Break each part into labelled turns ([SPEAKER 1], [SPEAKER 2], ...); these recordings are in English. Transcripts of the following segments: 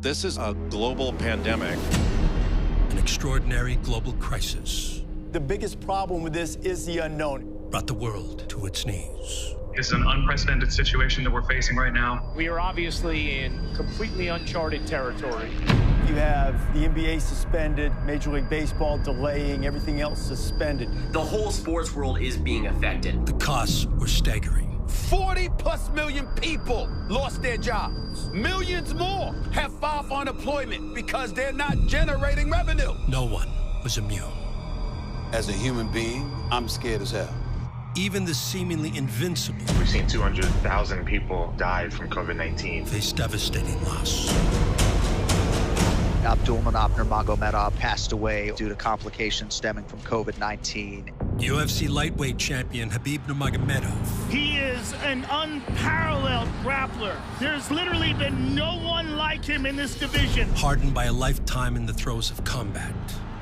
[SPEAKER 1] This is a global pandemic.
[SPEAKER 2] An extraordinary global crisis.
[SPEAKER 3] The biggest problem with this is the unknown.
[SPEAKER 2] Brought the world to its knees.
[SPEAKER 4] It's an unprecedented situation that we're facing right now.
[SPEAKER 5] We are obviously in completely uncharted territory.
[SPEAKER 3] You have the NBA suspended, Major League Baseball delaying, everything else suspended.
[SPEAKER 6] The whole sports world is being affected.
[SPEAKER 2] The costs were staggering.
[SPEAKER 7] 40+ million people lost their jobs. Millions more have filed for unemployment because they're not generating revenue.
[SPEAKER 2] No one was immune.
[SPEAKER 8] As a human being, I'm scared as hell.
[SPEAKER 2] Even the seemingly invincible.
[SPEAKER 9] We've seen 200,000 people die from COVID-19.
[SPEAKER 2] Faced devastating loss.
[SPEAKER 10] Khabib Nurmagomedov passed away due to complications stemming from COVID-19.
[SPEAKER 2] UFC lightweight champion Khabib Nurmagomedov.
[SPEAKER 11] He is an unparalleled grappler. There's literally been no one like him in this division.
[SPEAKER 2] Hardened by a lifetime in the throes of combat.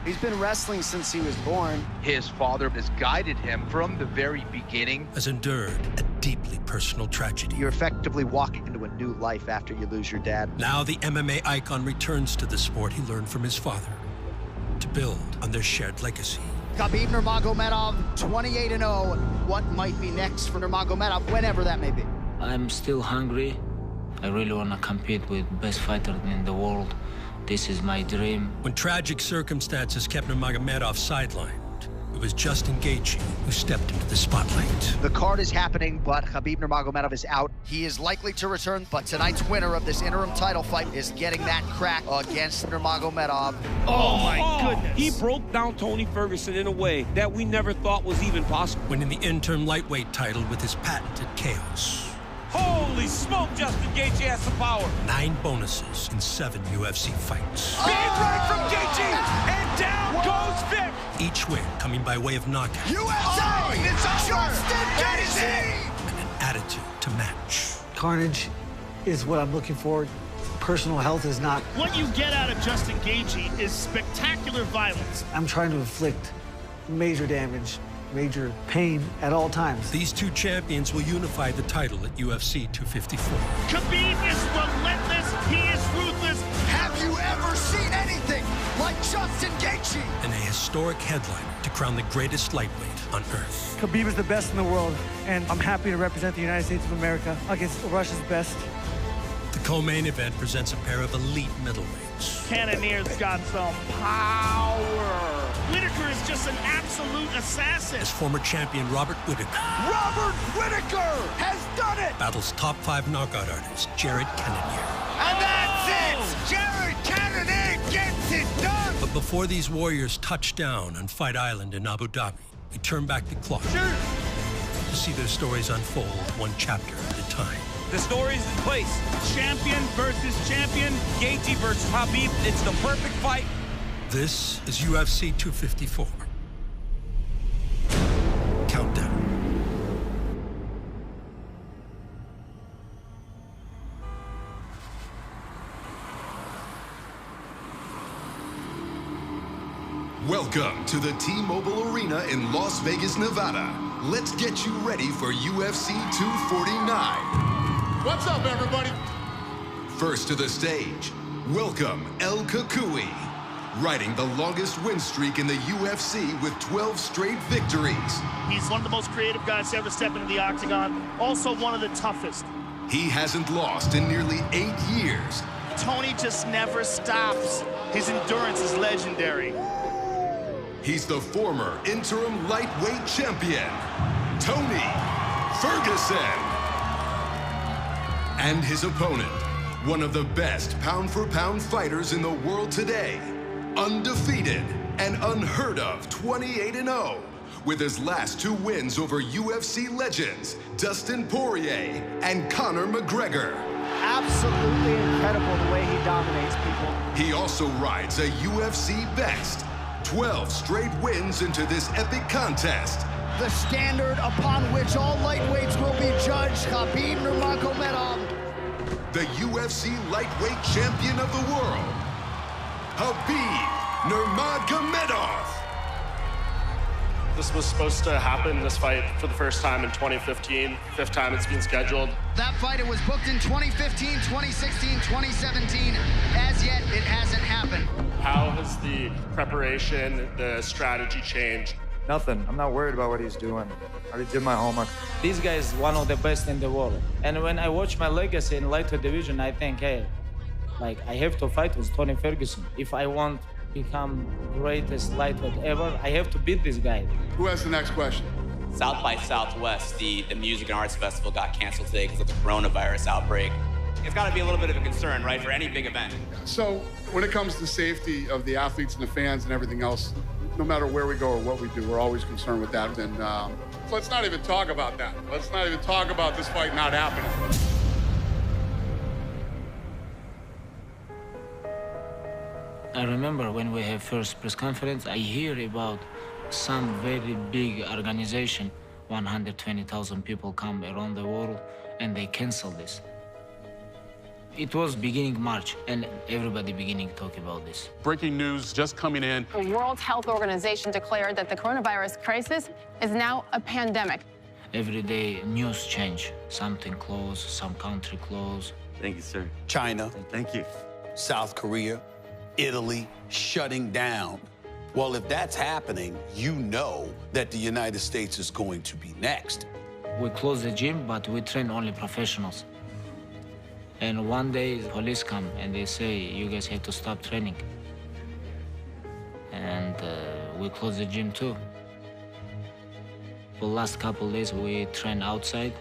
[SPEAKER 12] He's been wrestling since he was born.
[SPEAKER 10] His father has guided him from the very beginning.
[SPEAKER 2] Has endured a deeply personal tragedy.
[SPEAKER 10] You're effectively walking into a new life after you lose your dad.
[SPEAKER 2] Now the MMA icon returns to the sport he learned from his father to build on their shared legacy.
[SPEAKER 12] Khabib Nurmagomedov, 28-0. What might be next for Nurmagomedov, whenever that may be?
[SPEAKER 13] I'm still hungry. I really want to compete with the best fighter in the world. This is my dream.
[SPEAKER 2] When tragic circumstances kept Nurmagomedov sidelined, it was Justin Gaethje who stepped into the spotlight.
[SPEAKER 10] The card is happening, but Khabib Nurmagomedov is out. He is likely to return, but tonight's winner of this interim title fight is getting that crack against Nurmagomedov.
[SPEAKER 11] Oh my goodness.
[SPEAKER 14] He broke down Tony Ferguson in a way that we never thought was even possible.
[SPEAKER 2] Winning the interim lightweight title with his patented chaos.
[SPEAKER 14] Holy smoke, Justin Gaethje has some power.
[SPEAKER 2] 9 bonuses in 7 UFC fights.
[SPEAKER 14] Big right from Gaethje, and down goes Vic.
[SPEAKER 2] Each win coming by way of knockout.
[SPEAKER 7] USA! It's Justin Gaethje!
[SPEAKER 2] And an attitude to match.
[SPEAKER 15] Carnage is what I'm looking for. Personal health is not.
[SPEAKER 11] What you get out of Justin Gaethje is spectacular violence.
[SPEAKER 15] I'm trying to inflict major damage, major pain at all times.
[SPEAKER 2] These two champions will unify the title at UFC 254.
[SPEAKER 11] Khabib is relentless. He is ruthless.
[SPEAKER 7] Have you ever seen anything like Justin Gaethje?
[SPEAKER 2] And a historic headliner to crown the greatest lightweight on earth.
[SPEAKER 15] Khabib is the best in the world, and I'm happy to represent the United States of America against Russia's best.
[SPEAKER 2] The co-main event presents a pair of elite middleweights.
[SPEAKER 11] Cannonier's got some power. Whittaker is just an absolute assassin.
[SPEAKER 2] As former champion Robert Whittaker.
[SPEAKER 7] Robert Whittaker has done it!
[SPEAKER 2] Battles top 5 knockout artist Jared Cannonier.
[SPEAKER 7] And that's it! Jared Cannonier gets it done!
[SPEAKER 2] But before these warriors touch down on Fight Island in Abu Dhabi, we turn back the clock to see their stories unfold one chapter at a time.
[SPEAKER 14] The story's in place.
[SPEAKER 11] Champion versus champion.
[SPEAKER 14] Gaethje versus Khabib. It's the perfect fight.
[SPEAKER 2] This is UFC 254. Countdown.
[SPEAKER 16] Welcome to the T-Mobile Arena in Las Vegas, Nevada. Let's get you ready for UFC 249.
[SPEAKER 17] What's up, everybody?
[SPEAKER 16] First to the stage, welcome El Kukui, riding the longest win streak in the UFC with 12 straight victories.
[SPEAKER 11] He's one of the most creative guys to ever step into the octagon, also one of the toughest.
[SPEAKER 16] He hasn't lost in nearly 8 years.
[SPEAKER 11] Tony just never stops. His endurance is legendary.
[SPEAKER 16] He's the former interim lightweight champion, Tony Ferguson. And his opponent, one of the best pound-for-pound fighters in the world today, undefeated and unheard of 28-0, with his last 2 wins over UFC legends, Dustin Poirier and Conor McGregor.
[SPEAKER 12] Absolutely incredible the way he dominates people.
[SPEAKER 16] He also rides a UFC best, 12 straight wins into this epic contest.
[SPEAKER 12] The standard upon which all lightweights will be judged, Khabib Nurmagomedov.
[SPEAKER 16] The UFC lightweight champion of the world, Khabib Nurmagomedov.
[SPEAKER 18] This was supposed to happen, this fight, for the first time in 2015. 5th time it's been scheduled.
[SPEAKER 12] That fight, it was booked in 2015, 2016, 2017. As
[SPEAKER 10] as yet, it hasn't happened.
[SPEAKER 18] How has the preparation, the strategy changed?
[SPEAKER 17] Nothing. I'm not worried about what he's doing. I already did my homework.
[SPEAKER 13] This guy is one of the best in the world. And when I watch my legacy in lightweight division, I think, hey, like, I have to fight with Tony Ferguson. If I want to become greatest lightweight ever, I have to beat this guy.
[SPEAKER 7] Who has the next question?
[SPEAKER 6] South by Southwest, the Music and Arts Festival got canceled today because of the coronavirus outbreak. It's got to be a little bit of a concern, right, for any big event.
[SPEAKER 7] So when it comes to safety of the athletes and the fans and everything else, no matter where we go or what we do, we're always concerned with that. And let's not even talk about that. Let's not even talk about this fight not happening.
[SPEAKER 13] I remember when we have first press conference, I hear about some very big organization, 120,000 people come around the world, and they cancel this. It was beginning March, and everybody beginning to talk about this.
[SPEAKER 19] Breaking news just coming in.
[SPEAKER 20] The World Health Organization declared that the coronavirus crisis is now a pandemic.
[SPEAKER 13] Every day, news change. Something close, some country close.
[SPEAKER 8] Thank you, sir. China. Thank you. South Korea, Italy, shutting down. Well, if that's happening, you know that the United States is going to be next.
[SPEAKER 13] We close the gym, but we train only professionals. And one day, the police come and they say, you guys have to stop training. And we close the gym too. For the last couple of days, we train outside.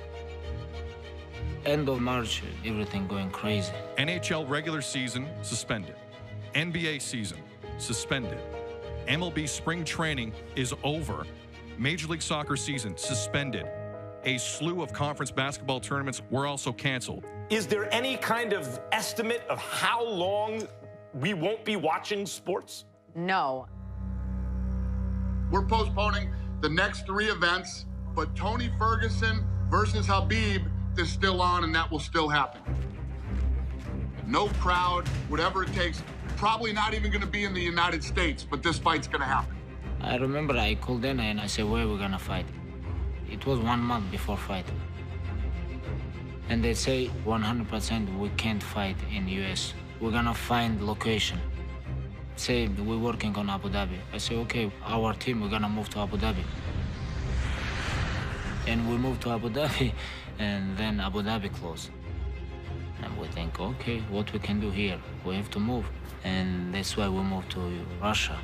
[SPEAKER 13] End of March, everything going crazy.
[SPEAKER 1] NHL regular season suspended. NBA season suspended. MLB spring training is over. Major League Soccer season suspended. A slew of conference basketball tournaments were also canceled.
[SPEAKER 21] Is there any kind of estimate of how long we won't be watching sports?
[SPEAKER 20] No.
[SPEAKER 7] We're postponing the next 3 events, but Tony Ferguson versus Khabib is still on, and that will still happen. No crowd, whatever it takes. Probably not even going to be in the United States, but this fight's going to happen.
[SPEAKER 13] I remember I called Dana and I said, where are we gonna fight? It was 1 month before fight. And they say 100% we can't fight in the US. We're gonna find location. Say we're working on Abu Dhabi. I say, okay, our team, we're gonna move to Abu Dhabi. And we moved to Abu Dhabi, and then Abu Dhabi closed. And we think, okay, what we can do here? We have to move. And that's why we moved to Russia.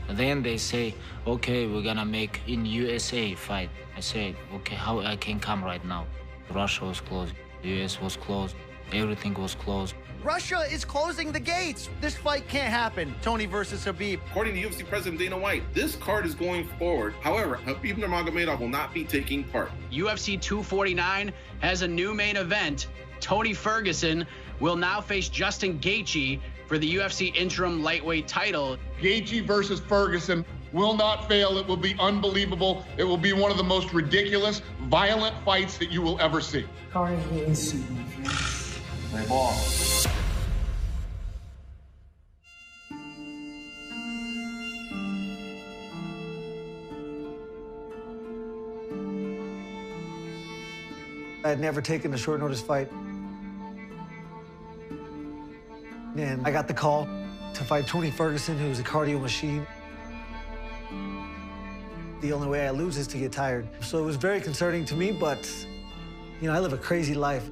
[SPEAKER 13] Then they say, okay, we're gonna make in USA fight. I say, okay, how I can come right now? Russia was closed, US was closed, everything was closed.
[SPEAKER 12] Russia is closing the gates. This fight can't happen. Tony versus Khabib.
[SPEAKER 22] According to UFC President Dana White, this card is going forward. However, Khabib Nurmagomedov will not be taking part.
[SPEAKER 23] UFC 249 has a new main event. Tony Ferguson will now face Justin Gaethje for the UFC interim lightweight title.
[SPEAKER 7] Gaethje versus Ferguson will not fail. It will be unbelievable. It will be one of the most ridiculous, violent fights that you will ever see.
[SPEAKER 22] Play ball.
[SPEAKER 15] I had never taken a short notice fight. And I got the call to fight Tony Ferguson, who's a cardio machine. The only way I lose is to get tired. So it was very concerning to me, but, you know, I live a crazy life.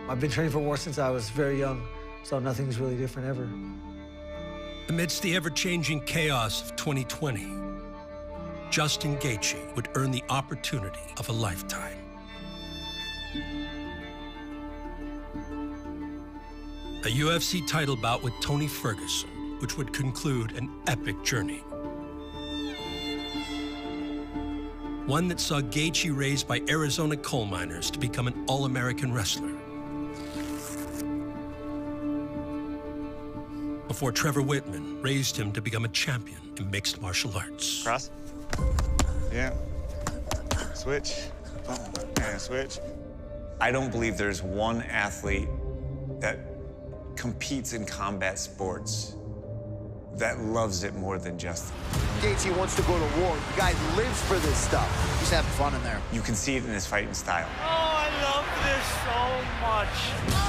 [SPEAKER 15] I've been training for war since I was very young, so nothing's really different ever.
[SPEAKER 2] Amidst the ever-changing chaos of 2020, Justin Gaethje would earn the opportunity of a lifetime. A UFC title bout with Tony Ferguson, which would conclude an epic journey. One that saw Gaethje raised by Arizona coal miners to become an All-American wrestler. Before Trevor Whitman raised him to become a champion in mixed martial arts.
[SPEAKER 17] Cross. Yeah. Switch. And switch.
[SPEAKER 24] I don't believe there's one athlete that competes in combat sports that loves it more than Justin.
[SPEAKER 12] Gaethje wants to go to war. The guy lives for this stuff. He's having fun in there.
[SPEAKER 24] You can see it in his fighting style.
[SPEAKER 11] Oh, I love this so much.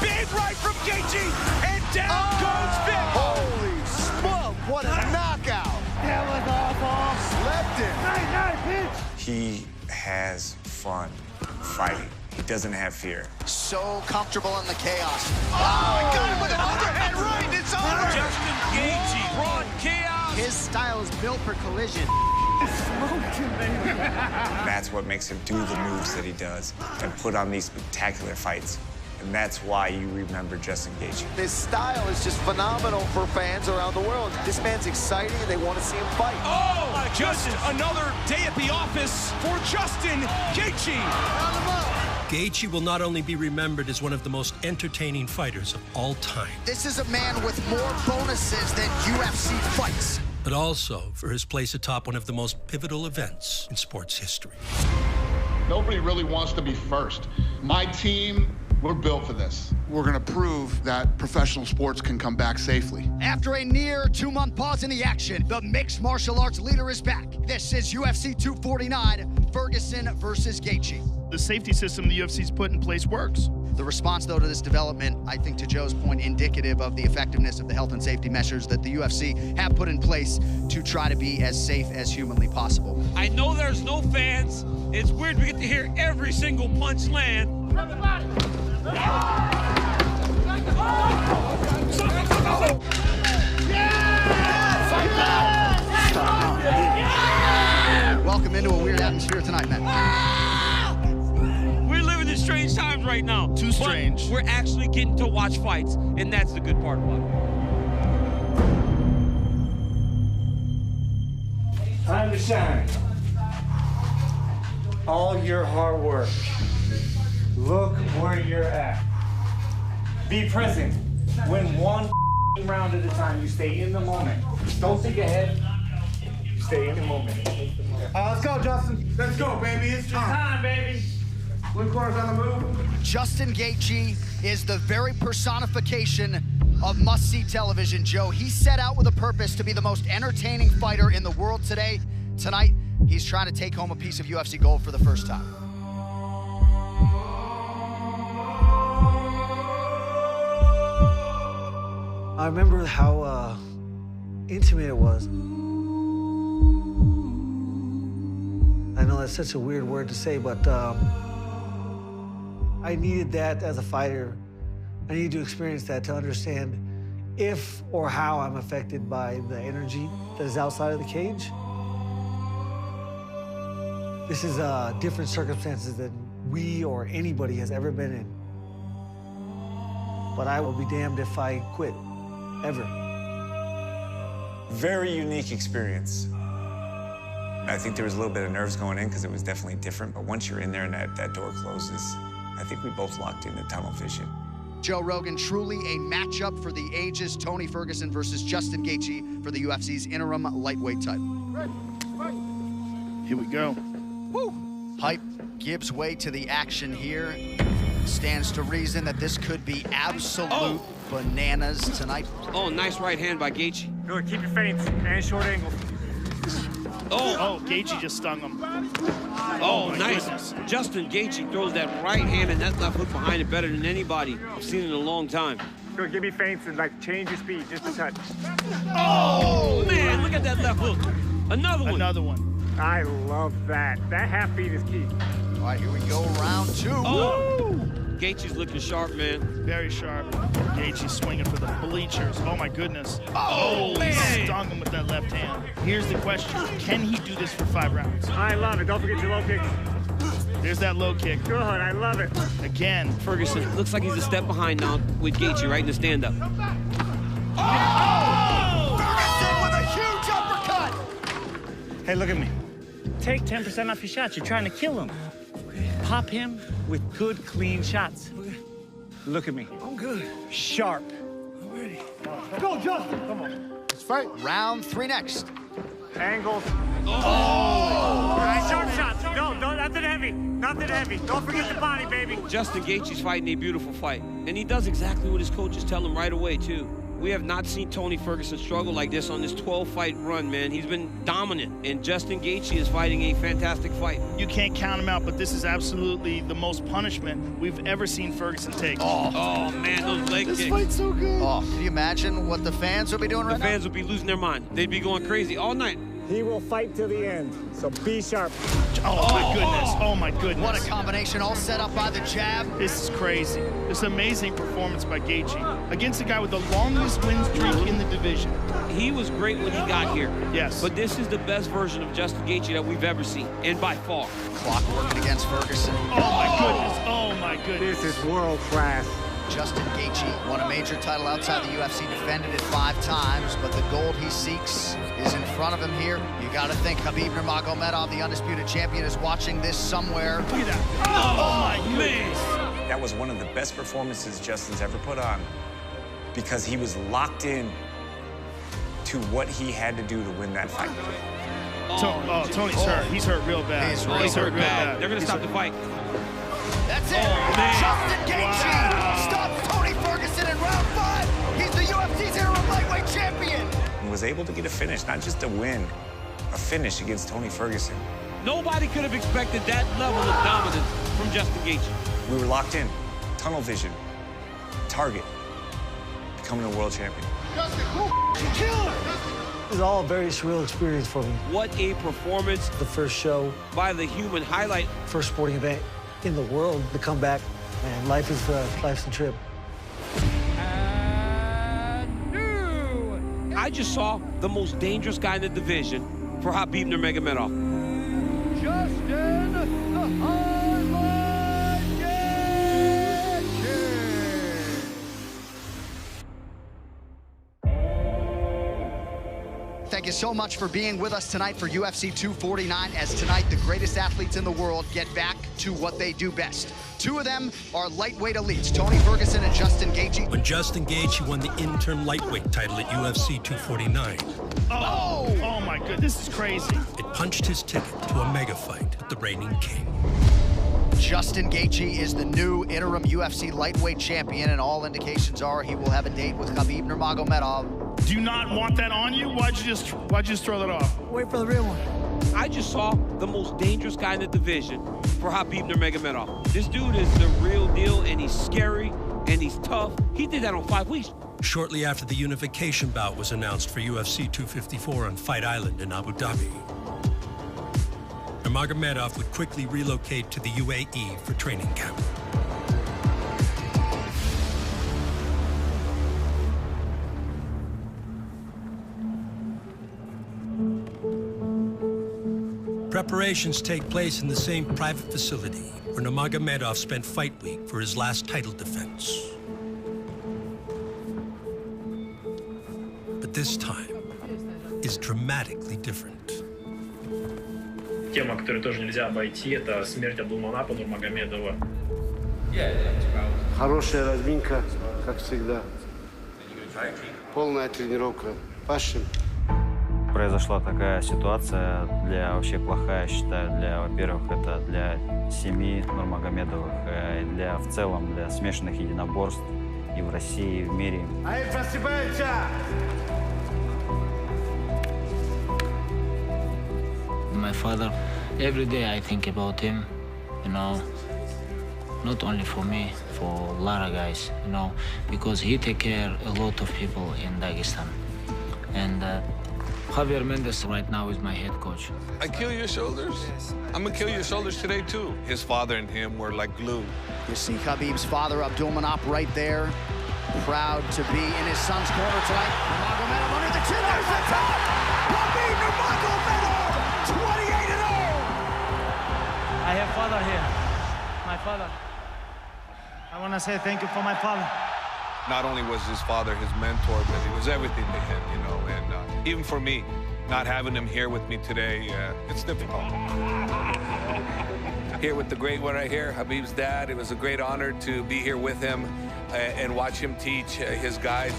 [SPEAKER 11] Big right from
[SPEAKER 3] Gaethje, and down goes Vic.
[SPEAKER 4] Holy smoke, what a knockout.
[SPEAKER 11] That was awful.
[SPEAKER 4] Slept in.
[SPEAKER 11] Nice pitch.
[SPEAKER 24] He has fun fighting. He doesn't have fear.
[SPEAKER 10] So comfortable in the chaos.
[SPEAKER 4] Oh, got him with an overhead right. It's over.
[SPEAKER 3] Justin Gaethje brought chaos.
[SPEAKER 12] His style is built for collision.
[SPEAKER 24] That's what makes him do the moves that he does and put on these spectacular fights. And that's why you remember Justin Gaethje.
[SPEAKER 4] His style is just phenomenal for fans around the world. This man's exciting, and they want to see him fight.
[SPEAKER 3] Oh, just another day at the office for Justin Gaethje.
[SPEAKER 2] Gaethje will not only be remembered as one of the most entertaining fighters of all time,
[SPEAKER 10] This is a man with more bonuses than UFC fights.
[SPEAKER 2] but also for his place atop one of the most pivotal events in sports history.
[SPEAKER 7] Nobody really wants to be first. My team, we're built for this. We're going to prove that professional sports can come back safely.
[SPEAKER 10] After a near 2-month pause in the action, the mixed martial arts leader is back. This is UFC 249, Ferguson versus Gaethje.
[SPEAKER 11] The safety system the UFC's put in place works.
[SPEAKER 10] The response, though, to this development, I think to Joe's point, indicative of the effectiveness of the health and safety measures that the UFC have put in place to try to be as safe as humanly possible.
[SPEAKER 14] I know there's no fans. It's weird we get to hear every single punch land.
[SPEAKER 10] Welcome into a weird atmosphere tonight, man.
[SPEAKER 14] We're living in strange times right now.
[SPEAKER 11] Too strange.
[SPEAKER 14] But we're actually getting to watch fights, and that's the good part about it.
[SPEAKER 5] Time to shine. All your hard work. Look where you're at. Be present. Win one round at a time. You stay in the moment. Don't think ahead. You stay in the moment. Let's go, Justin. Let's go, baby. It's your time, baby. Blue corner's on the move.
[SPEAKER 10] Justin Gaethje is the very personification of must-see television, Joe. He set out with a purpose to be the most entertaining fighter in the world today. Tonight, he's trying to take home a piece of UFC gold for the first time.
[SPEAKER 15] I remember how intimate it was. I know that's such a weird word to say, but I needed that as a fighter. I needed to experience that to understand if or how I'm affected by the energy that is outside of the cage. This is different circumstances than we or anybody has ever been in. But I will be damned if I quit, ever.
[SPEAKER 24] Very unique experience. I think there was a little bit of nerves going in because it was definitely different, but once you're in there and that door closes, I think we both locked into tunnel vision.
[SPEAKER 10] Joe Rogan, truly a matchup for the ages. Tony Ferguson versus Justin Gaethje for the UFC's interim lightweight title.
[SPEAKER 11] Here we go.
[SPEAKER 10] Woo! Hype gives way to the action here. Stands to reason that this could be absolute bananas tonight.
[SPEAKER 14] Oh, nice right hand by Gaethje.
[SPEAKER 5] Good, keep your feints and short angles.
[SPEAKER 11] Oh, Gaethje just stung him.
[SPEAKER 14] Oh,
[SPEAKER 11] my
[SPEAKER 14] nice.
[SPEAKER 11] goodness.
[SPEAKER 14] Justin Gaethje throws that right hand and that left hook behind it better than anybody I've seen in a long time.
[SPEAKER 5] Good, give me feints and change your speed just a touch.
[SPEAKER 14] Oh, man, look at that left hook. Another one.
[SPEAKER 11] Another one.
[SPEAKER 5] I love that. That half beat is key.
[SPEAKER 10] All right, here we go, round two.
[SPEAKER 14] Oh, Gaethje's looking sharp, man.
[SPEAKER 11] Very sharp. Gaethje swinging for the bleachers. Oh, my goodness.
[SPEAKER 14] Oh,
[SPEAKER 11] He
[SPEAKER 14] man.
[SPEAKER 11] stung him with that left hand. Here's the question. Can he do this for 5 rounds?
[SPEAKER 5] I love it. Don't forget your low kicks.
[SPEAKER 11] There's that low kick.
[SPEAKER 5] Good, I love it.
[SPEAKER 11] Again.
[SPEAKER 14] Ferguson looks like he's a step behind now with Gaethje right in the stand-up.
[SPEAKER 10] Oh! Ferguson with a huge uppercut!
[SPEAKER 5] Hey, look at me. Take 10% off your shots. You're trying to kill him. Pop him with good, clean shots. Look at me.
[SPEAKER 15] I'm good.
[SPEAKER 5] Sharp.
[SPEAKER 15] I'm ready.
[SPEAKER 5] Go, Justin. Come on.
[SPEAKER 10] Let's fight. Round 3 next.
[SPEAKER 5] Angles.
[SPEAKER 14] Oh!
[SPEAKER 5] All right, short shots. No, nothing heavy. Nothing heavy. Don't forget the body, baby.
[SPEAKER 14] Justin Gaethje's fighting a beautiful fight, and he does exactly what his coaches tell him right away, too. We have not seen Tony Ferguson struggle like this on this 12-fight run, man. He's been dominant, and Justin Gaethje is fighting a fantastic fight.
[SPEAKER 11] You can't count him out, but this is absolutely the most punishment we've ever seen Ferguson take.
[SPEAKER 14] Oh man, those leg kicks.
[SPEAKER 10] This fight's so good. Oh, can you imagine what the fans will be doing right now?
[SPEAKER 14] The fans will be losing their mind. They'd be going crazy all night.
[SPEAKER 5] He will fight to the end, so be sharp.
[SPEAKER 11] Oh my goodness, oh my goodness.
[SPEAKER 10] What a combination, all set up by the jab.
[SPEAKER 11] This is crazy. This amazing performance by Gaethje against the guy with the longest win streak in the division.
[SPEAKER 14] He was great when he got here.
[SPEAKER 11] Yes.
[SPEAKER 14] But this is the best version of Justin Gaethje that we've ever seen, and by far.
[SPEAKER 10] Clock working against Ferguson.
[SPEAKER 11] Oh my goodness, oh my goodness.
[SPEAKER 5] This is world class.
[SPEAKER 10] Justin Gaethje won a major title outside the UFC, defended it 5 times, but the gold he seeks is in front of him here. You got to think Khabib Nurmagomedov, the undisputed champion, is watching this somewhere.
[SPEAKER 11] Look at that. Oh my goodness.
[SPEAKER 24] That was one of the best performances Justin's ever put on because he was locked in to what he had to do to win that fight.
[SPEAKER 11] Tony's hurt. He's hurt real bad.
[SPEAKER 10] He's
[SPEAKER 14] hurt real bad. They're going to stop the fight.
[SPEAKER 10] That's it. Justin Gaethje stops Tony Ferguson in round 5. He's the UFC's interim lightweight champion.
[SPEAKER 24] And was able to get a finish, not just a win, a finish against Tony Ferguson.
[SPEAKER 14] Nobody could have expected that level of dominance from Justin Gaethje.
[SPEAKER 24] We were locked in, tunnel vision, target, becoming a world champion.
[SPEAKER 10] Justin, killer.
[SPEAKER 15] It was all a very surreal experience for me.
[SPEAKER 14] What a performance.
[SPEAKER 15] The first show.
[SPEAKER 14] By the human highlight.
[SPEAKER 15] First sporting event in the world to come back. Man, life's a trip.
[SPEAKER 14] I just saw the most dangerous guy in the division for Khabib Nurmagomedov.
[SPEAKER 10] Justin the Hardline Gaethje. Thank you so much for being with us tonight for UFC 249, as tonight the greatest athletes in the world get back to what they do best. 2 of them are lightweight elites, Tony Ferguson and Justin Gaethje.
[SPEAKER 2] When Justin Gaethje won the interim lightweight title at UFC 249.
[SPEAKER 11] Oh my goodness, this is crazy.
[SPEAKER 2] It punched his ticket to a mega fight with the reigning king.
[SPEAKER 10] Justin Gaethje is the new interim UFC lightweight champion, and all indications are he will have a date with Khabib Nurmagomedov.
[SPEAKER 11] Do you not want that on you? Why'd you just throw that off?
[SPEAKER 15] Wait for the real one.
[SPEAKER 14] I just saw the most dangerous guy in the division for Khabib Nurmagomedov. This dude is the real deal, and he's scary, and he's tough. He did that on 5 weeks.
[SPEAKER 2] Shortly after the unification bout was announced for UFC 254 on Fight Island in Abu Dhabi, Nurmagomedov would quickly relocate to the UAE for training camp. Preparations take place in the same private facility where Nurmagomedov spent fight week for his last title defense. But this time is dramatically different.
[SPEAKER 6] Тема, которую тоже нельзя обойти, это смерть Абдулманапа Нурмагомедова.
[SPEAKER 9] Хорошая разминка, как всегда. Полная тренировка. Пашем.
[SPEAKER 16] Произошла такая ситуация, вообще плохая, считаю, во-первых, это для семьи Нурмагомедовых, и в целом для смешанных единоборств и в России, и в мире.
[SPEAKER 13] My father, every day I think about him, you know, not only for me, for a lot of guys, you know, because he take care a lot of people in Dagestan. And Javier Mendez right now is my head coach.
[SPEAKER 18] I kill your shoulders. I'm gonna kill your shoulders today too. His father and him were like glue.
[SPEAKER 10] You see Khabib's father, Abdulmanap, right there. Proud to be in his son's corner tonight. Nurmagomedov under the chin, there's the top! Khabib Nurmagomedov, 28-0!
[SPEAKER 5] I have father here, my father. I want to say thank you for my father.
[SPEAKER 18] Not only was his father his mentor, but he was everything to him, you know, and even for me, not having him here with me today, it's difficult. Here with the great one right here, Khabib's dad, it was a great honor to be here with him and watch him teach his guys.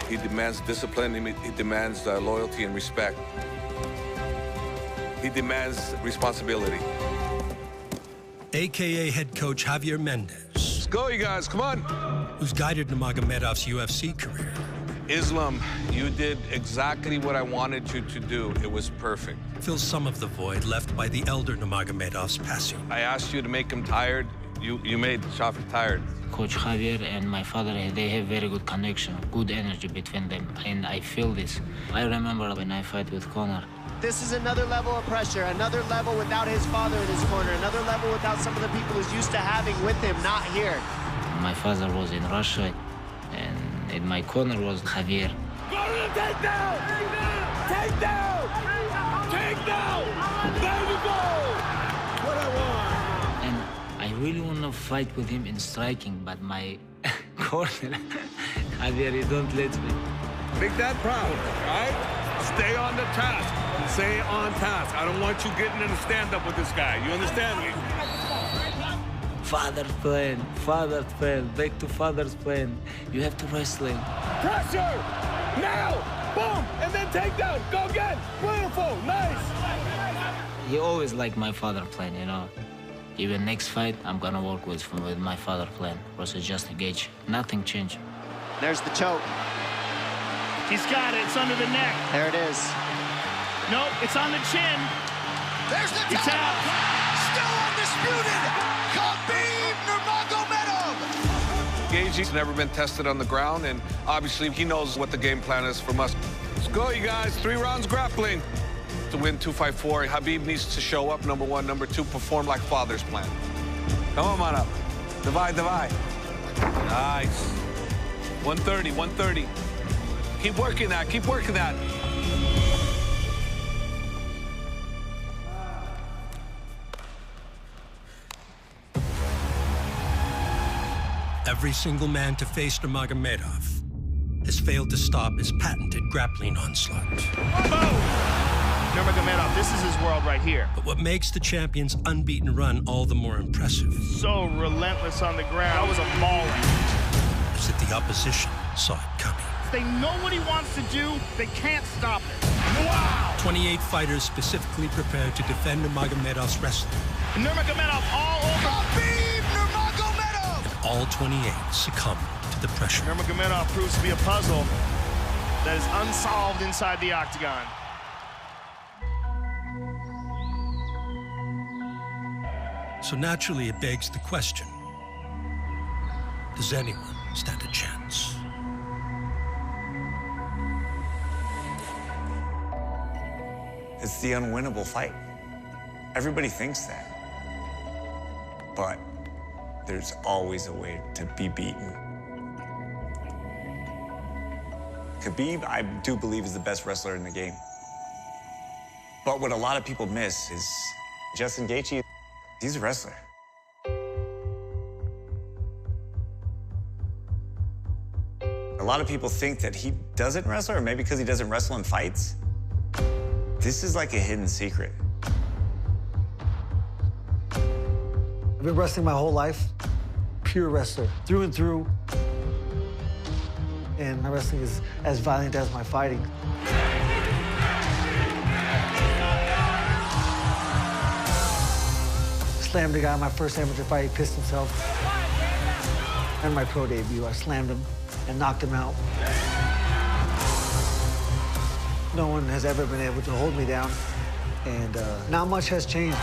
[SPEAKER 18] He demands discipline, he demands loyalty and respect. He demands responsibility.
[SPEAKER 2] AKA head coach Javier Mendez
[SPEAKER 18] Let's go, you guys. Come on.
[SPEAKER 2] Who's guided Nurmagomedov's UFC career.
[SPEAKER 18] Islam, you did exactly what I wanted you to do. It was perfect.
[SPEAKER 2] Fills some of the void left by the elder Nurmagomedov's passing.
[SPEAKER 18] I asked you to make him tired. You made Shafi tired.
[SPEAKER 13] Coach Javier and my father, they have very good connection, good energy between them, and I feel this. I remember when I fight with Conor.
[SPEAKER 12] This is another level of pressure, another level without his father in his corner, another level without some of the people he's used to having with him, not here.
[SPEAKER 13] My father was in Russia, and in my corner was Javier.
[SPEAKER 3] Go to the takedown! Takedown! Takedown! There you go! What I want!
[SPEAKER 13] And I really want to fight with him in striking, but my corner, Javier, he don't let me.
[SPEAKER 18] Make that proud, all right? Stay on the task. Stay on task. I don't want you getting in a stand-up with this guy. You understand me?
[SPEAKER 13] Father's plan, back to father's plan. You have to wrestling.
[SPEAKER 3] Pressure! Now! Boom! And then takedown! Go again! Beautiful! Nice!
[SPEAKER 13] He always liked my father plan, you know. Even next fight, I'm gonna work with my father plan versus Justin Gaethje. Nothing changed.
[SPEAKER 12] There's the choke.
[SPEAKER 11] He's got it. It's under the neck.
[SPEAKER 12] There it is.
[SPEAKER 11] Nope, it's on the chin.
[SPEAKER 10] There's the
[SPEAKER 11] It's out.
[SPEAKER 10] Still undisputed. Khabib Nurmagomedov.
[SPEAKER 18] Gaethje's never been tested on the ground, and obviously he knows what the game plan is from us. Let's go, you guys. 3 rounds grappling. To win 254, Khabib needs to show up, number 1. Number 2, perform like father's plan. Come on up. Divide. Nice. 130, 130. Keep working that, keep working that.
[SPEAKER 2] Every single man to face Nurmagomedov has failed to stop his patented grappling onslaught.
[SPEAKER 11] Boom! Nurmagomedov, this is his world right here.
[SPEAKER 2] But what makes the champion's unbeaten run all the more impressive
[SPEAKER 11] So relentless on the ground. That was a mauling.
[SPEAKER 2] is that the opposition saw it coming.
[SPEAKER 11] They know what he wants to do. They can't stop it.
[SPEAKER 2] Wow! 28 fighters specifically prepared to defend Nurmagomedov's wrestling.
[SPEAKER 11] Nurmagomedov all over.
[SPEAKER 10] Khabib Nurmagomedov!
[SPEAKER 2] And all 28 succumbed to the pressure.
[SPEAKER 11] Nurmagomedov proves to be a puzzle that is unsolved inside the octagon.
[SPEAKER 2] So naturally, it begs the question, does anyone stand a chance?
[SPEAKER 24] It's the unwinnable fight. Everybody thinks that. But there's always a way to be beaten. Khabib, I do believe, is the best wrestler in the game. But what a lot of people miss is Justin Gaethje, he's a wrestler. A lot of people think that he doesn't wrestle, or maybe because he doesn't wrestle in fights. This is like a hidden secret.
[SPEAKER 15] I've been wrestling my whole life. Pure wrestler, through and through. And my wrestling is as violent as my fighting. Slammed a guy in my first amateur fight, he pissed himself. And my pro debut, I slammed him and knocked him out. No one has ever been able to hold me down, and not much has changed.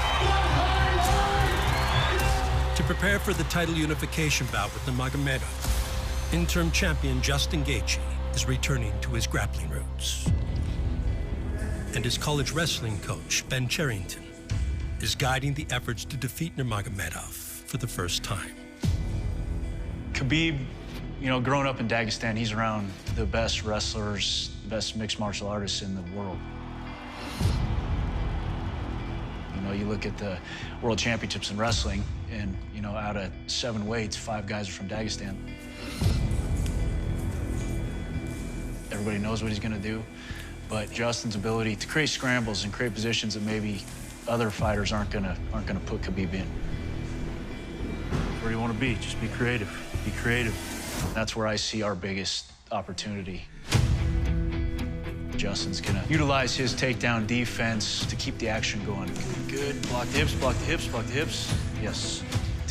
[SPEAKER 2] To prepare for the title unification bout with Nurmagomedov, interim champion Justin Gaethje is returning to his grappling roots. And his college wrestling coach, Ben Charrington, is guiding the efforts to defeat Nurmagomedov for the first time.
[SPEAKER 1] Khabib, you know, growing up in Dagestan, he's around the best wrestlers, the best mixed martial artists in the world. You know, you look at the world championships in wrestling, and, you know, out of 7 weights, 5 guys are from Dagestan. Everybody knows what he's gonna do, but Justin's ability to create scrambles and create positions that maybe other fighters aren't gonna put Khabib in.
[SPEAKER 11] Where do you want to be? Just be creative. Be creative.
[SPEAKER 1] That's where I see our biggest opportunity. Justin's gonna utilize his takedown defense to keep the action going. Good. Block the hips, block the hips, block the hips. Yes.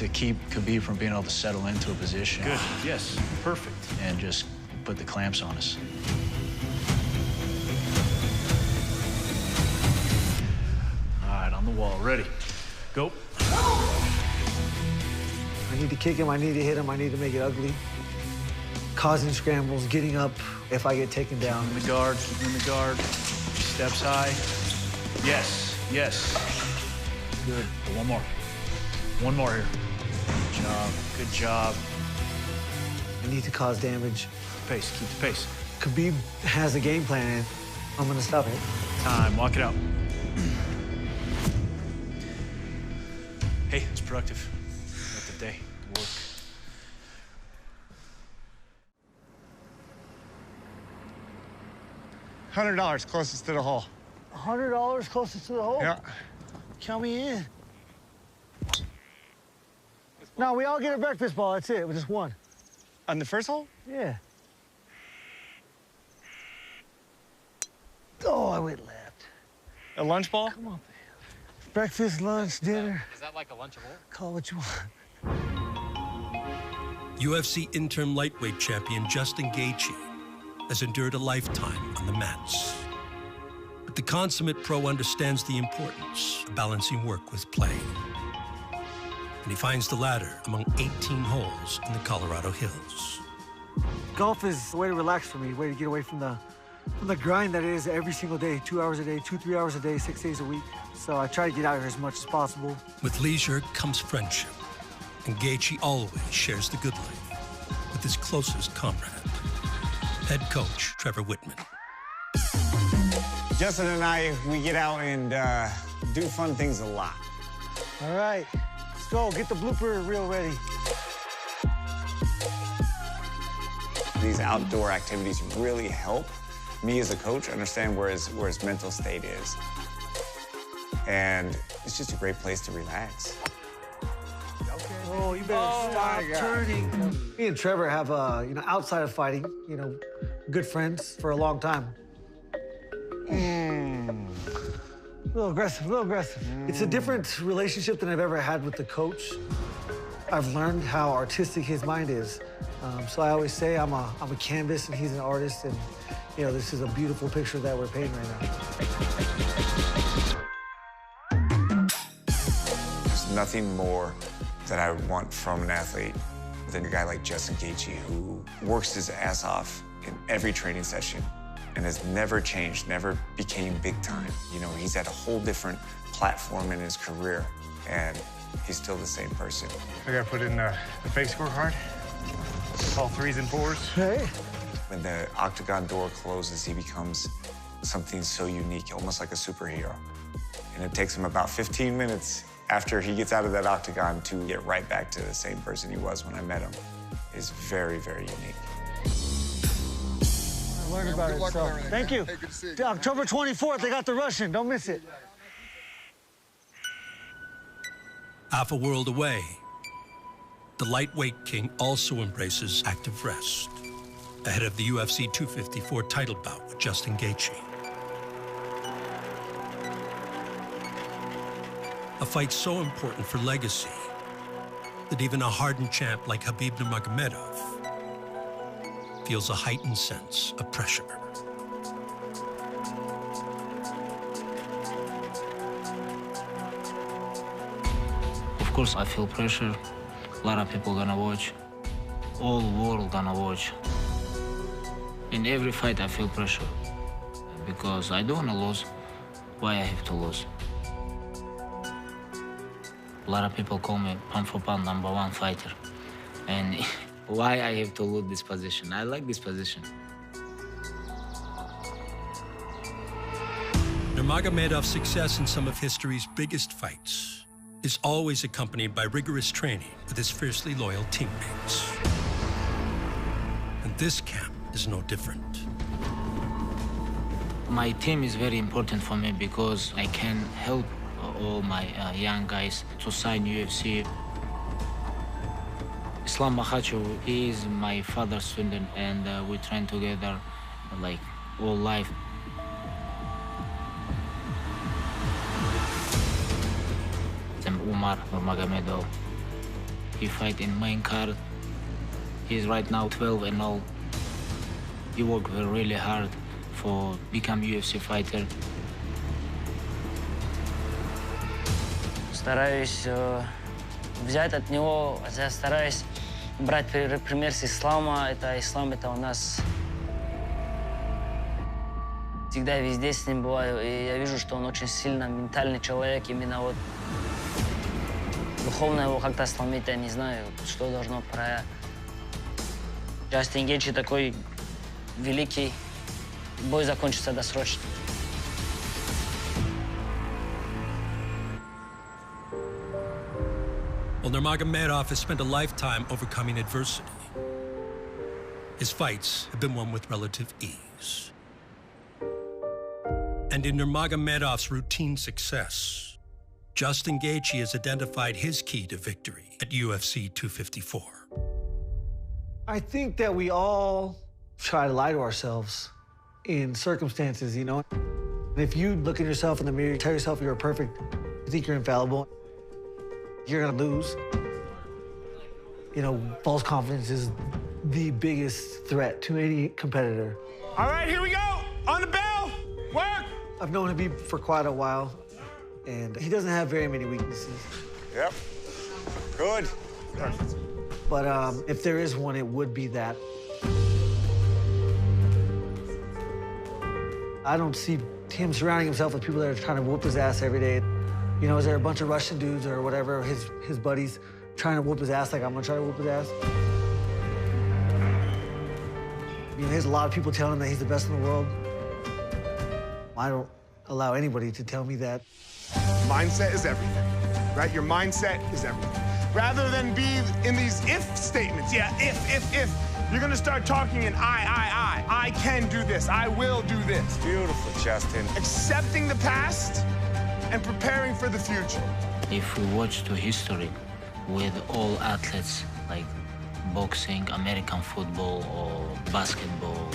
[SPEAKER 1] to keep Khabib from being able to settle into a position.
[SPEAKER 3] Good, yes, perfect.
[SPEAKER 1] And just put the clamps on us.
[SPEAKER 3] All right, on the wall, ready. Go.
[SPEAKER 15] I need to kick him, I need to hit him, I need to make it ugly. Causing scrambles, getting up if I get taken down.
[SPEAKER 3] In the guard, keep him in the guard. Steps high. Yes, yes. Good.
[SPEAKER 1] One more. One more here. Good job, good job.
[SPEAKER 15] I need to cause damage.
[SPEAKER 3] Pace, keep the pace.
[SPEAKER 15] Khabib has a game plan, and I'm gonna stop it.
[SPEAKER 3] Time, walk it out. Hey, it's productive. Productive day. Good work.
[SPEAKER 5] $100 closest to the hole.
[SPEAKER 15] $100 closest to the hole?
[SPEAKER 5] Yeah.
[SPEAKER 15] Count me in. No, we all get a breakfast ball. That's it. Just one.
[SPEAKER 5] On the first hole?
[SPEAKER 15] Yeah. Oh, I went left.
[SPEAKER 5] A lunch ball?
[SPEAKER 15] Come on, man. Breakfast, lunch, dinner.
[SPEAKER 8] Is that like a lunchable?
[SPEAKER 15] Call it what you want.
[SPEAKER 2] UFC interim lightweight champion Justin Gaethje has endured a lifetime on the mats. But the consummate pro understands the importance of balancing work with play. And he finds the ladder among 18 holes in the Colorado hills.
[SPEAKER 15] Golf is a way to relax for me, a way to get away from the grind that it is every single day, 2 hours a day, 2-3 hours a day, 6 days a week. So I try to get out here as much as possible.
[SPEAKER 2] With leisure comes friendship, and Gaethje always shares the good life with his closest comrade, head coach Trevor Whitman.
[SPEAKER 19] Justin and I, we get out and do fun things a lot.
[SPEAKER 15] All right, let's go. Get the blooper reel ready.
[SPEAKER 24] These outdoor activities really help me as a coach understand where his mental state is. And it's just a great place to relax.
[SPEAKER 15] Oh, you better stop turning. Me and Trevor have, outside of fighting, good friends for a long time. A little aggressive, a little aggressive. It's a different relationship than I've ever had with the coach. I've learned how artistic his mind is. So I always say I'm a canvas and he's an artist, and this is a beautiful picture that we're painting right now.
[SPEAKER 24] There's nothing more that I want from an athlete than a guy like Justin Gaethje, who works his ass off in every training session and has never changed, never became big time. He's at a whole different platform in his career, and he's still the same person.
[SPEAKER 5] I gotta put in the fake scorecard. All 3s and 4s.
[SPEAKER 15] Hey.
[SPEAKER 24] When the octagon door closes, he becomes something so unique, almost like a superhero. And it takes him about 15 minutes after he gets out of that octagon to get right back to the same person he was when I met him. It's very, very unique.
[SPEAKER 15] I learned about it, so thank you.
[SPEAKER 7] Hey, good to see you.
[SPEAKER 15] October 24th, they got the Russian. Don't miss it.
[SPEAKER 2] Half a world away, the lightweight king also embraces active rest ahead of the UFC 254 title bout with Justin Gaethje. A fight so important for legacy that even a hardened champ like Khabib Nurmagomedov feels a heightened sense of pressure.
[SPEAKER 13] Of course, I feel pressure. A lot of people gonna watch. All world gonna watch. In every fight, I feel pressure because I don't wanna lose. Why I have to lose? A lot of people call me pound for pound #1 fighter, and why I have to lose this position? I like this position.
[SPEAKER 2] Nurmagomedov's success in some of history's biggest fights is always accompanied by rigorous training with his fiercely loyal teammates. And this camp is no different.
[SPEAKER 13] My team is very important for me because I can help all my young guys to sign UFC. Islam Makhachev is my father's student, and we train together like all life. Umar Nurmagomedov, He fight in main card. He's right now 12-0. He worked really hard for become UFC fighter.
[SPEAKER 8] Стараюсь взять от него, я стараюсь брать пример с ислама. Ислам это у нас всегда везде с ним бываю, и я вижу, что он очень сильно ментальный человек, именно вот духовно его как-то сломить, я не знаю, что должно про Джастин Гейджи такой великий, бой закончится досрочно.
[SPEAKER 2] Well, Nurmagomedov has spent a lifetime overcoming adversity. His fights have been won with relative ease. And in Nurmagomedov's routine success, Justin Gaethje has identified his key to victory at UFC 254.
[SPEAKER 15] I think that we all try to lie to ourselves in circumstances, you know? If you look at yourself in the mirror, tell yourself you're perfect, you think you're infallible, you're gonna lose. You know, false confidence is the biggest threat to any competitor.
[SPEAKER 5] All right, here we go. On the bell. Work.
[SPEAKER 15] I've known Khabib for quite a while, and he doesn't have very many weaknesses.
[SPEAKER 19] Yep. Good.
[SPEAKER 15] But if there is one, it would be that. I don't see him surrounding himself with people that are trying to whoop his ass every day. You know, is there a bunch of Russian dudes or whatever, his buddies, trying to whoop his ass like I'm gonna try to whoop his ass? You know, there's a lot of people telling him that he's the best in the world. I don't allow anybody to tell me that.
[SPEAKER 20] Mindset is everything, right? Your mindset is everything. Rather than be in these if statements, yeah, if, you're gonna start talking in I can do this, I will do this.
[SPEAKER 19] Beautiful, Justin.
[SPEAKER 20] Accepting the past and preparing for the future.
[SPEAKER 13] If we watch the history with all athletes, like boxing, American football, or basketball,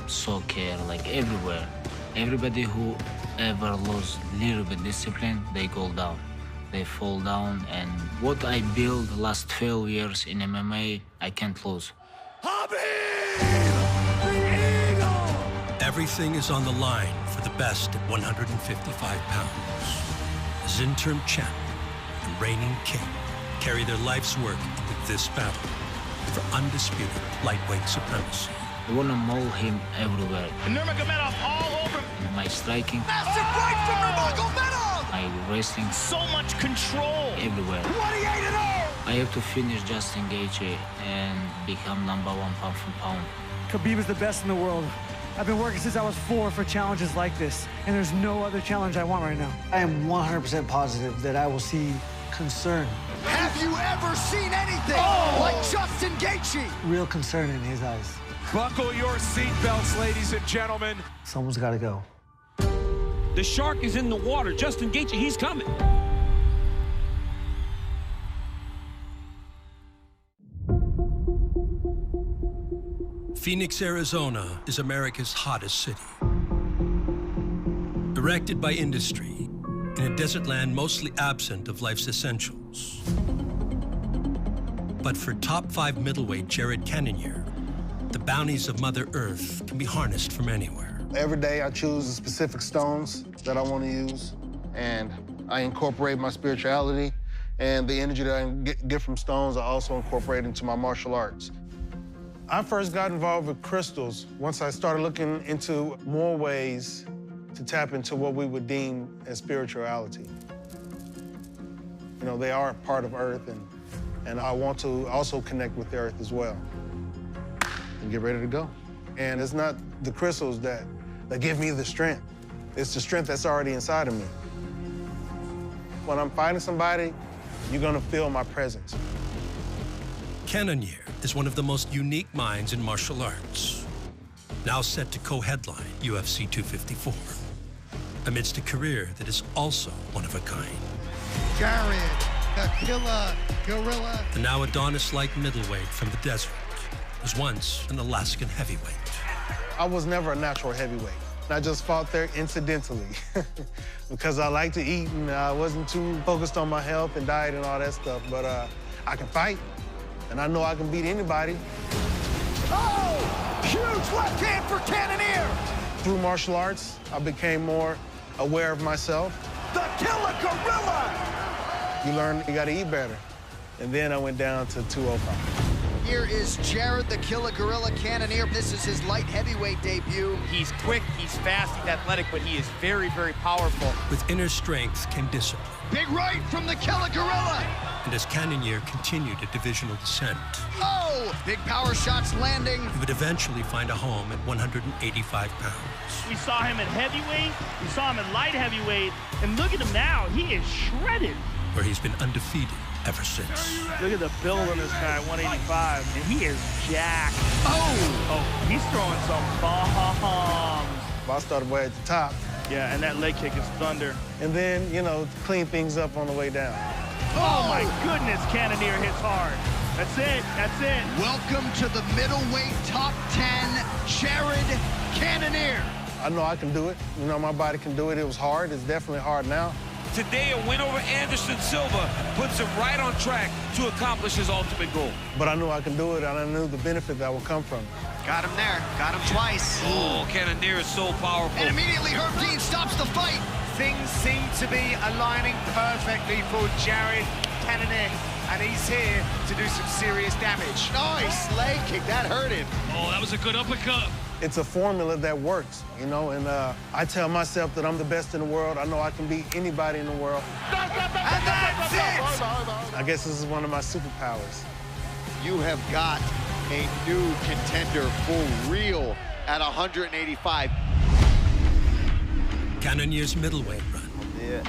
[SPEAKER 13] soccer, like everywhere, everybody who ever lost a little bit discipline, they go down. They fall down, and what I built the last 12 years in MMA, I can't lose.
[SPEAKER 2] Everything is on the line for the best at 155 pounds. As interim champ and reigning king carry their life's work into this battle for undisputed lightweight supremacy.
[SPEAKER 13] I want to maul him everywhere.
[SPEAKER 11] Nurmagomedov all over.
[SPEAKER 13] My striking,
[SPEAKER 10] Massive right from Nurmagomedov!
[SPEAKER 13] my wrestling,
[SPEAKER 11] So much control.
[SPEAKER 13] everywhere.
[SPEAKER 10] 28-0!
[SPEAKER 13] I have to finish Justin Gaethje and become #1 pound for pound.
[SPEAKER 21] Khabib is the best in the world. I've been working since I was 4 for challenges like this, and there's no other challenge I want right now.
[SPEAKER 15] I am 100% positive that I will see concern.
[SPEAKER 10] Have you ever seen anything like Justin Gaethje?
[SPEAKER 15] Real concern in his eyes.
[SPEAKER 20] Buckle your seatbelts, ladies and gentlemen.
[SPEAKER 15] Someone's got to go.
[SPEAKER 14] The shark is in the water. Justin Gaethje, he's coming.
[SPEAKER 2] Phoenix, Arizona is America's hottest city. Erected by industry in a desert land mostly absent of life's essentials. But for top 5 middleweight Jared Cannonier, the bounties of Mother Earth can be harnessed from anywhere.
[SPEAKER 23] Every day I choose the specific stones that I want to use, and I incorporate my spirituality, and the energy that I get from stones I also incorporate into my martial arts. I first got involved with crystals once I started looking into more ways to tap into what we would deem as spirituality. You know, they are part of Earth, and I want to also connect with the Earth as well and get ready to go. And it's not the crystals that give me the strength. It's the strength that's already inside of me. When I'm fighting somebody, you're gonna feel my presence.
[SPEAKER 2] Cannonier is one of the most unique minds in martial arts, now set to co-headline UFC 254, amidst a career that is also one of a kind.
[SPEAKER 10] Jared, the killer, gorilla.
[SPEAKER 2] The now Adonis-like middleweight from the desert was once an Alaskan heavyweight.
[SPEAKER 23] I was never a natural heavyweight. I just fought there incidentally because I like to eat and I wasn't too focused on my health and diet and all that stuff. But I can fight, and I know I can beat anybody.
[SPEAKER 10] Oh! Huge left hand for Cannonier!
[SPEAKER 23] Through martial arts, I became more aware of myself.
[SPEAKER 10] The Killer Gorilla!
[SPEAKER 23] You learn you gotta eat better. And then I went down to 205.
[SPEAKER 10] Here is Jared the Killer Gorilla Cannonier. This is his light heavyweight debut.
[SPEAKER 4] He's quick, he's fast, he's athletic, but he is very, very powerful.
[SPEAKER 2] With inner strength came discipline.
[SPEAKER 10] Big right from the Killer Gorilla.
[SPEAKER 2] And as Cannonier continued a divisional descent,
[SPEAKER 10] oh! Big power shots landing.
[SPEAKER 2] He would eventually find a home at 185 pounds.
[SPEAKER 11] We saw him at heavyweight, we saw him at light heavyweight, and look at him now, he is shredded.
[SPEAKER 2] Where he's been undefeated ever since.
[SPEAKER 11] Look at the build on this guy, 185, and he is jacked. Oh, he's throwing some bombs.
[SPEAKER 23] I started way at the top.
[SPEAKER 11] Yeah, and that leg kick is thunder.
[SPEAKER 23] And then, you know, clean things up on the way down.
[SPEAKER 11] Oh my goodness, Cannonier hits hard. That's it, that's it.
[SPEAKER 10] Welcome to the middleweight top 10, Jared Cannonier.
[SPEAKER 23] I know I can do it. You know, my body can do it. It was hard. It's definitely hard now.
[SPEAKER 14] Today, a win over Anderson Silva puts him right on track to accomplish his ultimate goal.
[SPEAKER 23] But I knew I can do it, and I knew the benefit that would come from it.
[SPEAKER 10] Got him there. Got him twice.
[SPEAKER 14] Oh, Cannonier is so powerful.
[SPEAKER 10] And immediately Herb Dean stops the fight.
[SPEAKER 4] Things seem to be aligning perfectly for Jared Cannonier, and he's here to do some serious damage.
[SPEAKER 10] Nice leg kick. That hurt him.
[SPEAKER 14] Oh, that was a good uppercut.
[SPEAKER 23] It's a formula that works, you know, and I tell myself that I'm the best in the world. I know I can beat anybody in the world.
[SPEAKER 10] And that's it!
[SPEAKER 23] I guess this is one of my superpowers.
[SPEAKER 10] You have got a new contender for real at 185.
[SPEAKER 2] Cannonier's middleweight run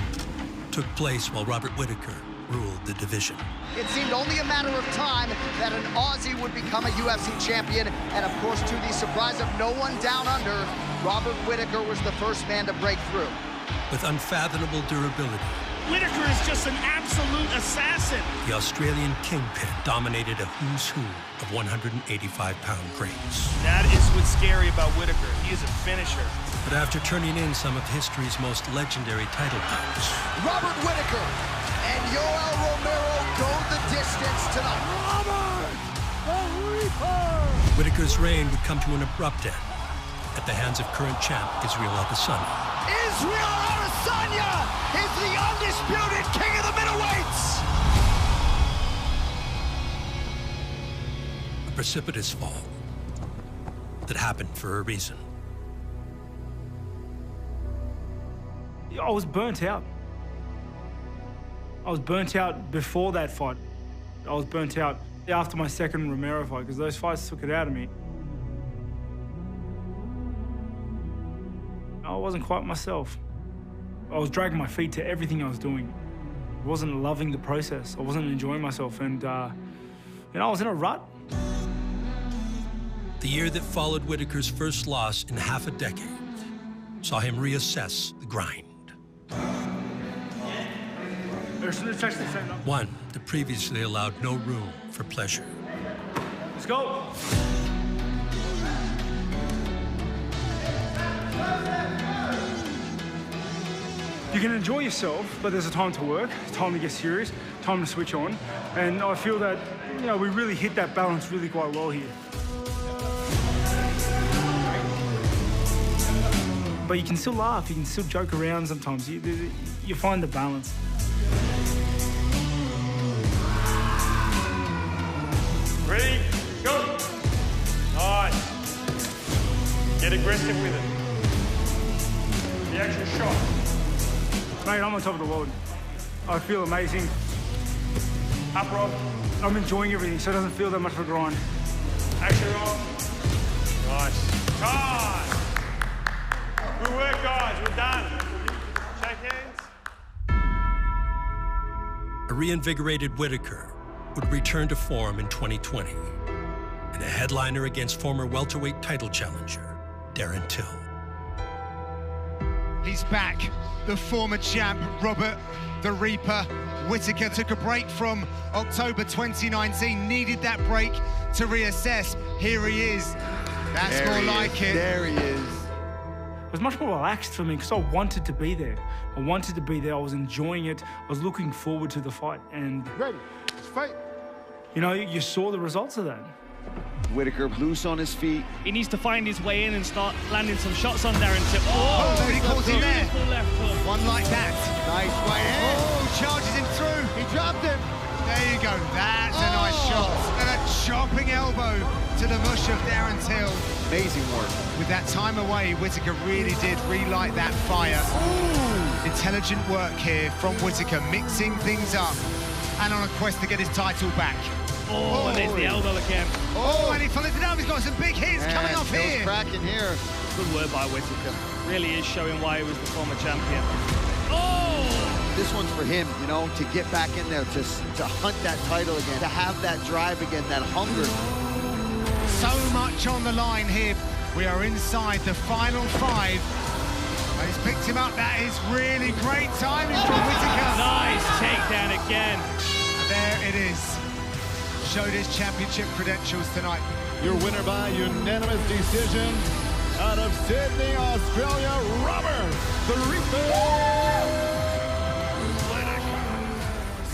[SPEAKER 2] took place while Robert Whittaker ruled the division.
[SPEAKER 10] It seemed only a matter of time that an Aussie would become a UFC champion, and of course, to the surprise of no one down under, Robert Whittaker was the first man to break through.
[SPEAKER 2] With unfathomable durability,
[SPEAKER 11] Whittaker is just an absolute assassin.
[SPEAKER 2] The Australian kingpin dominated a who's who of 185-pound greats.
[SPEAKER 11] That is what's scary about Whittaker. He is a finisher.
[SPEAKER 2] But after turning in some of history's most legendary title bouts,
[SPEAKER 10] Robert Whittaker and Yoel Romero go the distance tonight. Robert
[SPEAKER 2] Whittaker's reign would come to an abrupt end at the hands of current champ Israel Adesanya.
[SPEAKER 10] Israel Adesanya is the undisputed king of the middleweights.
[SPEAKER 2] A precipitous fall that happened for a reason.
[SPEAKER 21] I was burnt out. I was burnt out before that fight. I was burnt out after my second Romero fight because those fights took it out of me. I wasn't quite myself. I was dragging my feet to everything I was doing. I wasn't loving the process. I wasn't enjoying myself, and you know, I was in a rut.
[SPEAKER 2] The year that followed Whittaker's first loss in half a decade saw him reassess the grind. One that previously allowed no room for pleasure.
[SPEAKER 21] Let's go. You can enjoy yourself, but there's a time to work, time to get serious, time to switch on. And I feel that, you know, we really hit that balance really quite well here. But you can still laugh, you can still joke around sometimes. You find the balance.
[SPEAKER 5] Ready? Go! Nice. Get aggressive with it. The actual shot. Mate, I'm on top of the world. I feel amazing. Up, Rob. I'm enjoying everything, so it doesn't feel that much of a grind. Action, Rob. Nice. Time! Good work, guys. We're done. Shake hands.
[SPEAKER 2] A reinvigorated Whittaker would return to form in 2020 in a headliner against former welterweight title challenger Darren Till.
[SPEAKER 10] He's back. The former champ, Robert the Reaper Whittaker, took a break from October 2019, needed that break to reassess. Here he is. That's more like it. There he is.
[SPEAKER 21] It was much more relaxed for me because I wanted to be there. I was enjoying it. I was looking forward to the fight. And
[SPEAKER 23] ready? Let's fight.
[SPEAKER 21] You know, you saw the results of that.
[SPEAKER 6] Whittaker loose on his feet.
[SPEAKER 11] He needs to find his way in and start landing some shots on Darren Till.
[SPEAKER 10] Oh, there he calls him there.
[SPEAKER 11] Left hook.
[SPEAKER 10] One like that. Nice way in. Oh, charges him through. He dropped him. There you go. That's a nice shot. And a chopping elbow to the mush of Darren Till. Amazing work. With that time away, Whittaker really did relight that fire. Ooh. Intelligent work here from Whittaker, mixing things up and on a quest to get his title back.
[SPEAKER 11] Oh, and there's the elbow again.
[SPEAKER 10] Oh, and he followed it up. He's got some big hits coming off here.
[SPEAKER 6] Cracking here.
[SPEAKER 11] Good work by Whittaker. Really is showing why he was the former champion. Oh!
[SPEAKER 6] This one's for him, you know, to get back in there, to hunt that title again, to have that drive again, that hunger.
[SPEAKER 10] So much on the line here. We are inside the final 5. He's picked him up. That is really great timing from Whittaker.
[SPEAKER 11] Nice takedown again.
[SPEAKER 10] And there it is. Showed his championship credentials tonight.
[SPEAKER 9] Your winner by unanimous decision out of Sydney, Australia, Robert Whittaker.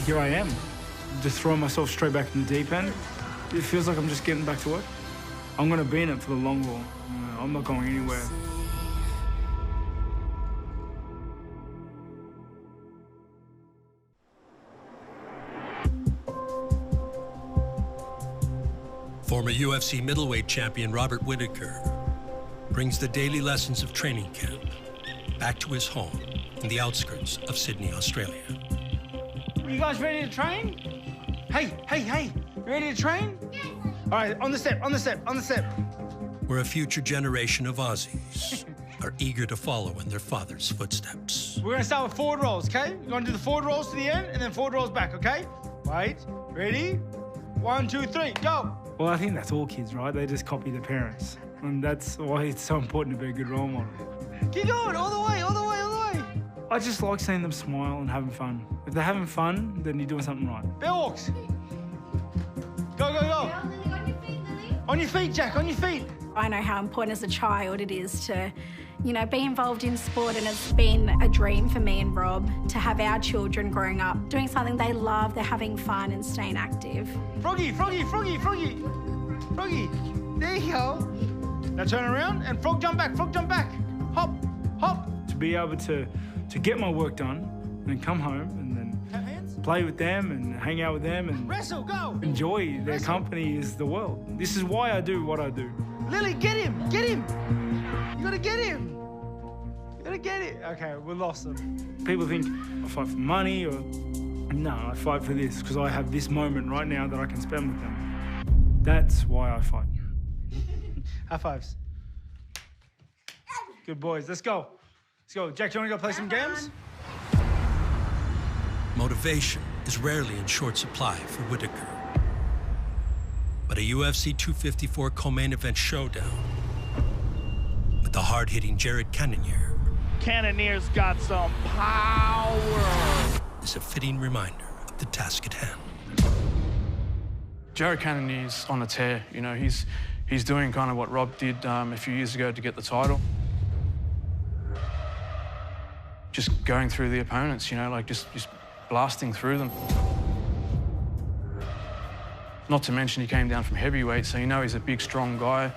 [SPEAKER 21] Here I am, just throwing myself straight back in the deep end. It feels like I'm just getting back to work. I'm gonna be in it for the long haul. I'm not going anywhere.
[SPEAKER 2] Former UFC middleweight champion Robert Whittaker brings the daily lessons of training camp back to his home in the outskirts of Sydney, Australia.
[SPEAKER 21] You guys ready to train? Hey, hey, hey, you ready to train? Yes. All right, on the step, on the step, on the step.
[SPEAKER 2] Where a future generation of Aussies are eager to follow in their father's footsteps.
[SPEAKER 21] We're gonna start with forward rolls, okay? We're gonna do the forward rolls to the end and then forward rolls back, okay? Right, ready? 1, 2, 3, go. Well, I think that's all kids, right? They just copy their parents. And that's why it's so important to be a good role model. Keep going, all the way, all the way, all the way. I just like seeing them smile and having fun. If they're having fun, then you're doing something right. Bear walks. Go, go, go. On your feet, Lily. On your feet, Jack, on your feet.
[SPEAKER 17] I know how important as a child it is to, you know, be involved in sport, and it's been a dream for me and Rob to have our children growing up doing something they love, they're having fun and staying active.
[SPEAKER 21] Froggy, froggy, froggy, froggy. Froggy, there you go. Now turn around and frog jump back, hop, hop. To be able to get my work done and come home and then play with them and hang out with them and wrestle, go. Enjoy their company is the world. This is why I do what I do. Lily, get him, get him. You gotta get him. You gotta get it. Okay, we lost them. People think I fight for money or, no, I fight for this because I have this moment right now that I can spend with them. That's why I fight. High fives. Good boys, let's go. Let's go. Jack, do you wanna go play some games?
[SPEAKER 2] Motivation is rarely in short supply for Whittaker. But a UFC 254 co-main event showdown with the hard-hitting Jared Cannonier.
[SPEAKER 11] Cannonier's got some power.
[SPEAKER 2] Is a fitting reminder of the task at hand.
[SPEAKER 3] Jared Cannonier's on a tear. You know, he's doing kind of what Rob did a few years ago to get the title. Just going through the opponents, you know, like just blasting through them. Not to mention he came down from heavyweight, so you know he's a big, strong guy.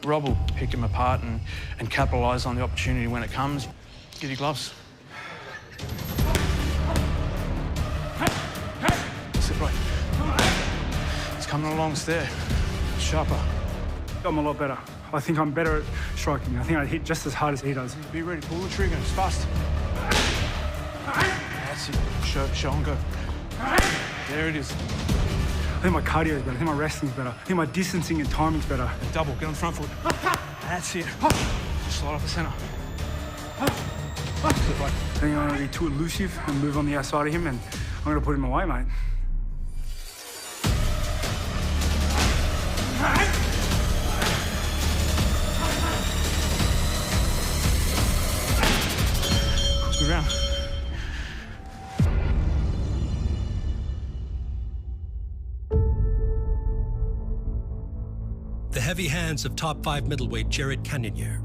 [SPEAKER 3] Rob will pick him apart and capitalise on the opportunity when it comes. Get your gloves. Sit right. It's coming along, stare. Sharper.
[SPEAKER 21] I'm a lot better. I think I'm better at striking. I think I hit just as hard as he does.
[SPEAKER 3] Be ready, pull the trigger, it's fast. That's it, show and go. There it is.
[SPEAKER 21] I think my cardio is better. I think my wrestling's better. I think my distancing and timing's better.
[SPEAKER 3] Double, get on the front foot. That's it. Just slide off the center.
[SPEAKER 21] I think I'm gonna be too elusive and move on the outside of him, and I'm gonna put him away, mate.
[SPEAKER 3] Good round.
[SPEAKER 2] The heavy hands of top 5 middleweight Jared Cannonier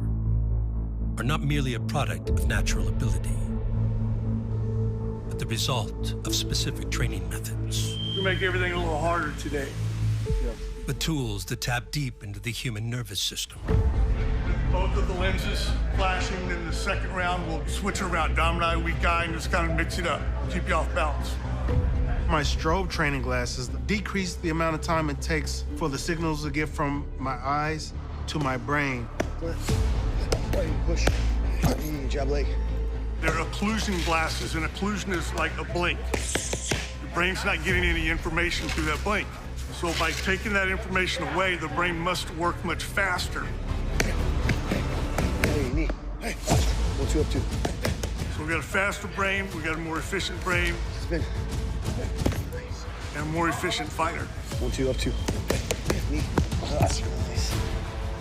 [SPEAKER 2] are not merely a product of natural ability, but the result of specific training methods.
[SPEAKER 12] We make everything a little harder today.
[SPEAKER 2] The tools that tap deep into the human nervous system.
[SPEAKER 12] Both of the lenses flashing in the second round, we'll switch around, dominant eye, weak eye, and just kind of mix it up, keep you off balance.
[SPEAKER 23] My strobe training glasses decrease the amount of time it takes for the signals to get from my eyes to my brain.
[SPEAKER 16] Push. Jab leg.
[SPEAKER 12] They're occlusion glasses, and occlusion is like a blink. The brain's not getting any information through that blink. So by taking that information away, the brain must work much faster.
[SPEAKER 16] Hey, knee. Hey, 1, 2, up 2.
[SPEAKER 12] So we got a faster brain, we got a more efficient brain.
[SPEAKER 16] Spin.
[SPEAKER 12] And a more efficient fighter.
[SPEAKER 16] 1, 2, up 2. Knee.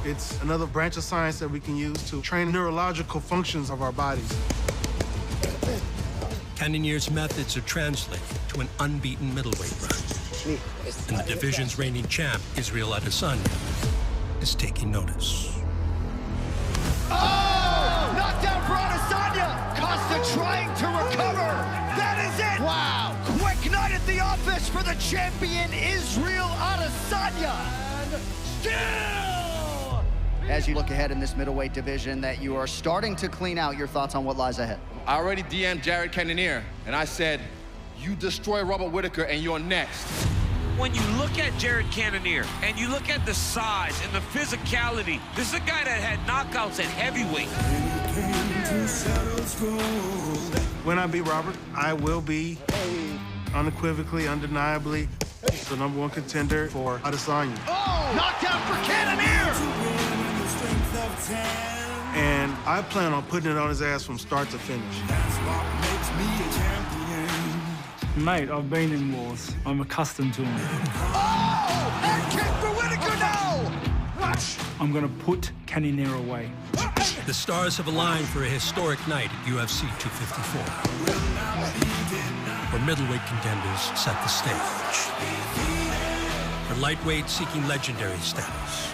[SPEAKER 23] It's another branch of science that we can use to train neurological functions of our bodies.
[SPEAKER 2] Cannonier's methods are translated to an unbeaten middleweight run. And the division's reigning champ, Israel Adesanya, is taking notice.
[SPEAKER 10] Oh! Knockdown for Adesanya! Costa trying to recover. That is it! Wow! Quick night at the office for the champion, Israel Adesanya. And still! As you look ahead in this middleweight division that you are starting to clean out, your thoughts on what lies ahead?
[SPEAKER 18] I already DM'd Jared Cannonier, and I said, you destroy Robert Whittaker and you're next.
[SPEAKER 14] When you look at Jared Cannonier and you look at the size and the physicality, this is a guy that had knockouts at heavyweight.
[SPEAKER 23] When I beat Robert, I will be unequivocally, undeniably the #1 contender for Adesanya.
[SPEAKER 10] Oh! Knockdown for Cannonier!
[SPEAKER 23] And I plan on putting it on his ass from start to finish.
[SPEAKER 21] Mate, I've been in wars. I'm accustomed to them.
[SPEAKER 10] Oh! Head kick for Whittaker now!
[SPEAKER 21] I'm gonna put Cannonier away.
[SPEAKER 2] The stars have aligned for a historic night at UFC 254, where middleweight contenders set the stage. For lightweight seeking legendary status,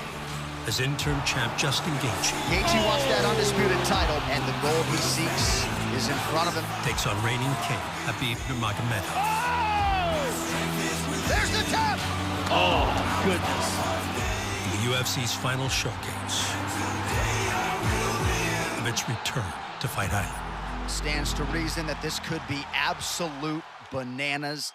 [SPEAKER 2] as interim champ Justin Gaethje.
[SPEAKER 10] Gaethje wants that undisputed title, and the goal he seeks is in front of him.
[SPEAKER 2] Takes on reigning king Khabib Nurmagomedov.
[SPEAKER 10] Oh! There's the tap!
[SPEAKER 21] Oh, goodness.
[SPEAKER 2] The UFC's final showcase of its return to Fight Island.
[SPEAKER 10] Stands to reason that this could be absolute bananas.